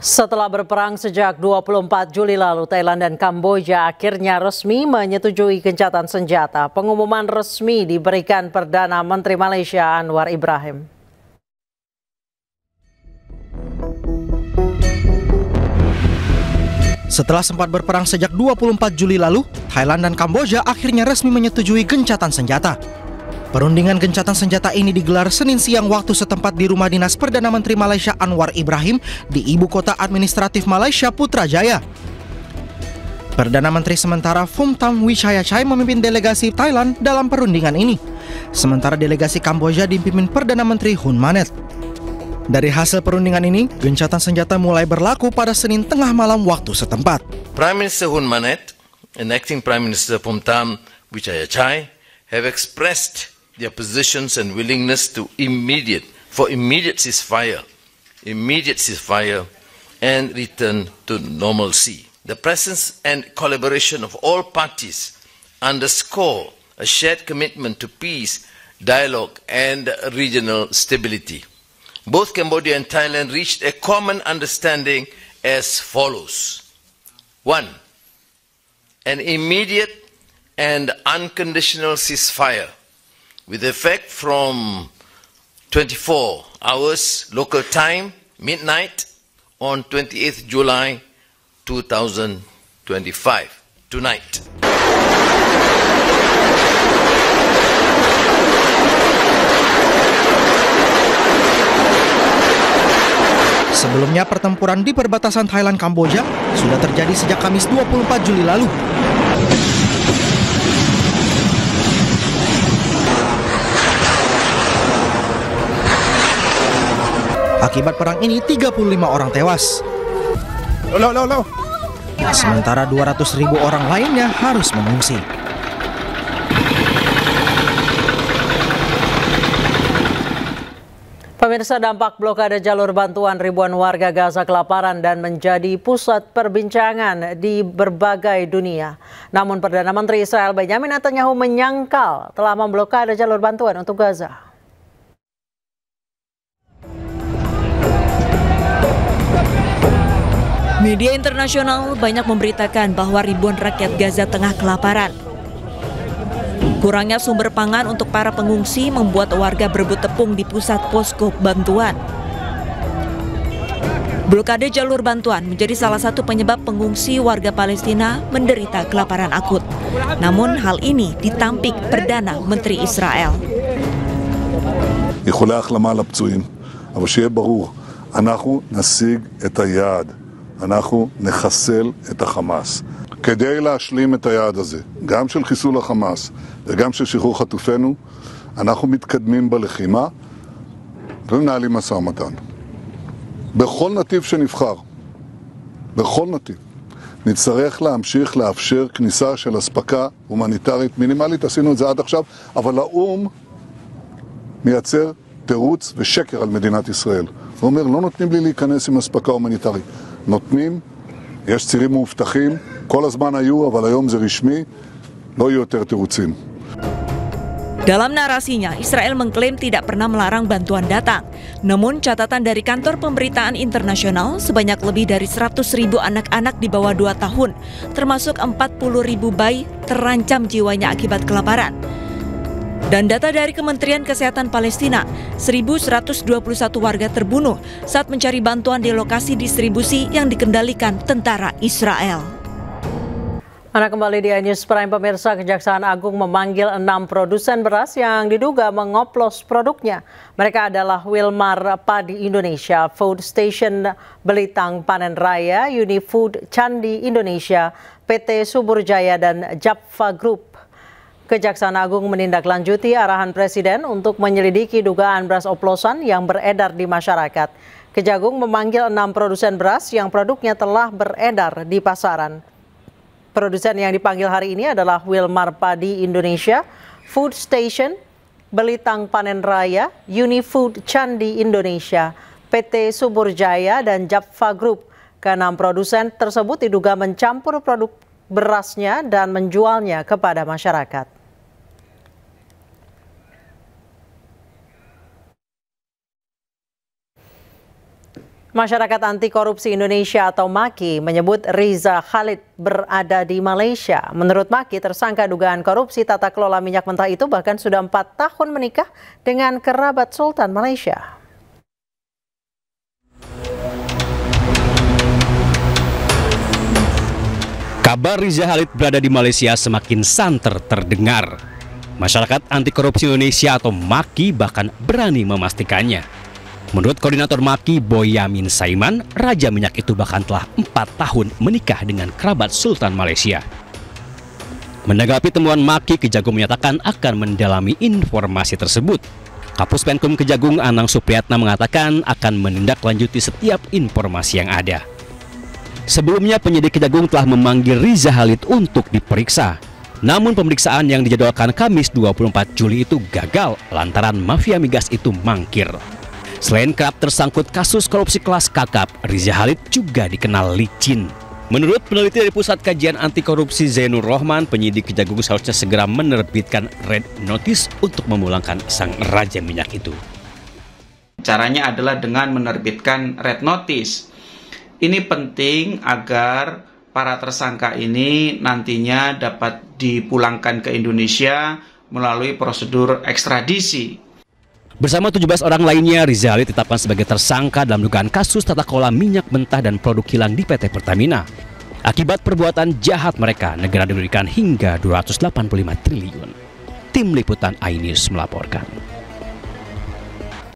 Setelah berperang sejak 24 Juli lalu, Thailand dan Kamboja akhirnya resmi menyetujui gencatan senjata. Pengumuman resmi diberikan Perdana Menteri Malaysia Anwar Ibrahim. Setelah sempat berperang sejak 24 Juli lalu, Thailand dan Kamboja akhirnya resmi menyetujui gencatan senjata. Perundingan gencatan senjata ini digelar Senin siang waktu setempat di rumah dinas Perdana Menteri Malaysia Anwar Ibrahim di ibu kota administratif Malaysia Putrajaya. Perdana Menteri sementara Phumtham Wechayachai memimpin delegasi Thailand dalam perundingan ini. Sementara delegasi Kamboja dipimpin Perdana Menteri Hun Manet. Dari hasil perundingan ini, gencatan senjata mulai berlaku pada Senin tengah malam waktu setempat. Prime Minister Hun Manet and Acting Prime Minister Phumtham Wechayachai have expressed their positions and willingness to immediate ceasefire and return to normalcy. The presence and collaboration of all parties underscore a shared commitment to peace, dialogue and regional stability. Both Cambodia and Thailand reached a common understanding as follows. 1. An immediate and unconditional ceasefire with effect from 24 hours local time, midnight, on 28th July 2025, tonight. Sebelumnya pertempuran di perbatasan Thailand-Kamboja sudah terjadi sejak Kamis 24 Juli lalu. Akibat perang ini 35 orang tewas. Sementara 200.000 orang lainnya harus mengungsi. Pemirsa, dampak blokade jalur bantuan ribuan warga Gaza kelaparan dan menjadi pusat perbincangan di berbagai dunia. Namun Perdana Menteri Israel Benjamin Netanyahu menyangkal telah memblokade jalur bantuan untuk Gaza. Media internasional banyak memberitakan bahwa ribuan rakyat Gaza tengah kelaparan. Kurangnya sumber pangan untuk para pengungsi membuat warga berebut tepung di pusat posko bantuan. Blokade jalur bantuan menjadi salah satu penyebab pengungsi warga Palestina menderita kelaparan akut. Namun hal ini ditampik Perdana Menteri Israel. איחולי החלמה לפצועים, אבל שיהיה ברור, אנחנו נשיג את היעד. אנחנו נחסל את החמאס. כדי להשלים את היעד הזה, גם של חיסול החמאס וגם של שחרור חטופינו, אנחנו מתקדמים בלחימה ומנהלים משא ומתן. בכל נתיב שנבחר, בכל נתיב, נצטרך להמשיך לאפשר כניסה של אספקה הומניטרית מינימלית. עשינו את זה עד עכשיו, אבל האו"ם מייצר תירוץ ושקר על מדינת ישראל. הוא אומר, לא נותנים לי להיכנס עם אספקה הומניטרית. נותנים, יש צירים מאובטחים, כל הזמן היו, אבל היום זה רשמי, לא יהיו יותר תירוצים. Dalam narasinya, Israel mengklaim tidak pernah melarang bantuan datang. Namun catatan dari kantor pemberitaan internasional, sebanyak lebih dari 100.000 anak-anak di bawah 2 tahun, termasuk 40.000 bayi terancam jiwanya akibat kelaparan. Dan data dari Kementerian Kesehatan Palestina, 1.121 warga terbunuh saat mencari bantuan di lokasi distribusi yang dikendalikan tentara Israel. Anda kembali di News Prime, pemirsa. Kejaksaan Agung memanggil 6 produsen beras yang diduga mengoplos produknya. Mereka adalah Wilmar Padi Indonesia, Food Station Belitang Panen Raya, Unifood Candi Indonesia, PT Subur Jaya, dan Japfa Group. Kejaksaan Agung menindaklanjuti arahan Presiden untuk menyelidiki dugaan beras oplosan yang beredar di masyarakat. Kejagung memanggil 6 produsen beras yang produknya telah beredar di pasaran. Produsen yang dipanggil hari ini adalah Wilmar Padi Indonesia, Food Station Belitang Panen Raya, Unifood Candi Indonesia, PT Subur Jaya, dan Japfa Group. Ke-6 produsen tersebut diduga mencampur produk berasnya dan menjualnya kepada masyarakat. Masyarakat Anti Korupsi Indonesia atau MAKI menyebut Riza Khalid berada di Malaysia. Menurut MAKI, tersangka dugaan korupsi tata kelola minyak mentah itu bahkan sudah 4 tahun menikah dengan kerabat Sultan Malaysia. Kabar Riza Khalid berada di Malaysia semakin santer terdengar. Masyarakat Anti Korupsi Indonesia atau MAKI bahkan berani memastikannya. Menurut Koordinator MAKI Boyamin Saiman, Raja Minyak itu bahkan telah 4 tahun menikah dengan kerabat Sultan Malaysia. Menanggapi temuan MAKI, Kejagung menyatakan akan mendalami informasi tersebut. Kapus Penkum Kejagung Anang Supriyatna mengatakan akan menindaklanjuti setiap informasi yang ada. Sebelumnya penyidik Kejagung telah memanggil Riza Khalid untuk diperiksa. Namun pemeriksaan yang dijadwalkan Kamis 24 Juli itu gagal lantaran mafia migas itu mangkir. Selain kerap tersangkut kasus korupsi kelas kakap, Riza Khalid juga dikenal licin. Menurut peneliti dari Pusat Kajian Anti Korupsi Zainur Rohman, penyidik Kejagung seharusnya segera menerbitkan red notice untuk memulangkan sang Raja Minyak itu. Caranya adalah dengan menerbitkan red notice. Ini penting agar para tersangka ini nantinya dapat dipulangkan ke Indonesia melalui prosedur ekstradisi. Bersama 17 orang lainnya, Riza Khalid ditetapkan sebagai tersangka dalam dugaan kasus tata kelola minyak mentah dan produk kilang di PT Pertamina. Akibat perbuatan jahat mereka, negara dirugikan hingga 285 triliun. Tim Liputan iNews melaporkan.